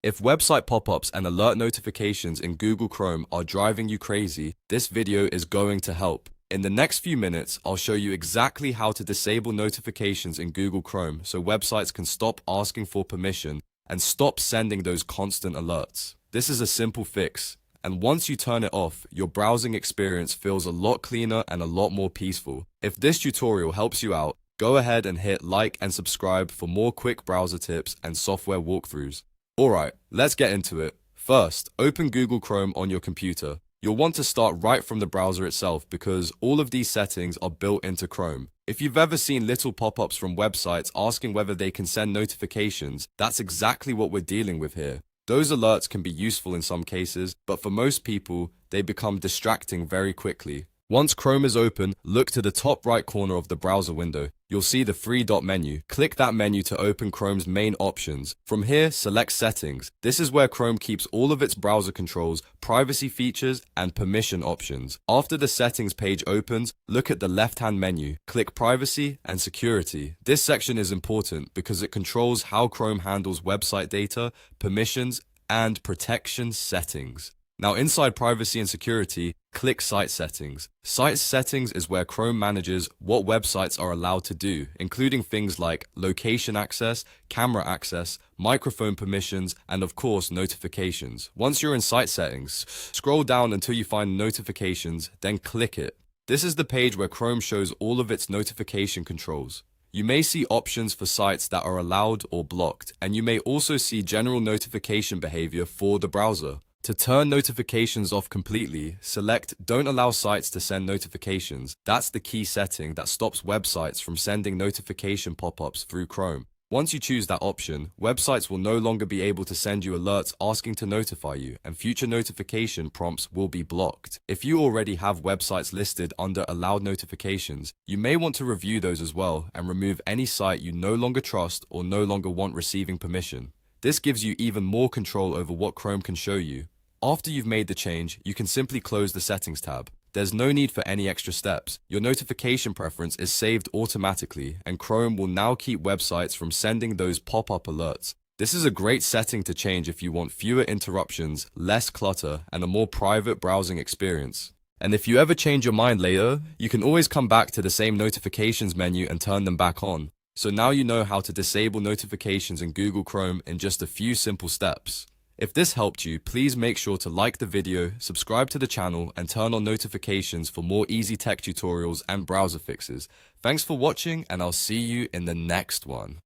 If website pop-ups and alert notifications in Google Chrome are driving you crazy, this video is going to help. In the next few minutes, I'll show you exactly how to disable notifications in Google Chrome so websites can stop asking for permission and stop sending those constant alerts. This is a simple fix, and once you turn it off, your browsing experience feels a lot cleaner and a lot more peaceful. If this tutorial helps you out, go ahead and hit like and subscribe for more quick browser tips and software walkthroughs. Alright, let's get into it. First, open Google Chrome on your computer. You'll want to start right from the browser itself because all of these settings are built into Chrome. If you've ever seen little pop-ups from websites asking whether they can send notifications, that's exactly what we're dealing with here. Those alerts can be useful in some cases, but for most people, they become distracting very quickly. Once Chrome is open, look to the top right corner of the browser window. You'll see the three dot menu. Click that menu to open Chrome's main options. From here, select Settings. This is where Chrome keeps all of its browser controls, privacy features, and permission options. After the Settings page opens, look at the left-hand menu. Click Privacy and Security. This section is important because it controls how Chrome handles website data, permissions, and protection settings. Now inside Privacy and Security, click Site Settings. Site Settings is where Chrome manages what websites are allowed to do, including things like location access, camera access, microphone permissions, and of course notifications. Once you're in Site Settings, scroll down until you find Notifications, then click it. This is the page where Chrome shows all of its notification controls. You may see options for sites that are allowed or blocked, and you may also see general notification behavior for the browser. To turn notifications off completely, select Don't allow sites to send notifications. That's the key setting that stops websites from sending notification pop-ups through Chrome. Once you choose that option, websites will no longer be able to send you alerts asking to notify you, and future notification prompts will be blocked. If you already have websites listed under allowed notifications, you may want to review those as well and remove any site you no longer trust or no longer want receiving permission. This gives you even more control over what Chrome can show you. After you've made the change, you can simply close the Settings tab. There's no need for any extra steps. Your notification preference is saved automatically, and Chrome will now keep websites from sending those pop-up alerts. This is a great setting to change if you want fewer interruptions, less clutter, and a more private browsing experience. And if you ever change your mind later, you can always come back to the same notifications menu and turn them back on. So now you know how to disable notifications in Google Chrome in just a few simple steps. If this helped you, please make sure to like the video, subscribe to the channel, and turn on notifications for more easy tech tutorials and browser fixes. Thanks for watching, and I'll see you in the next one.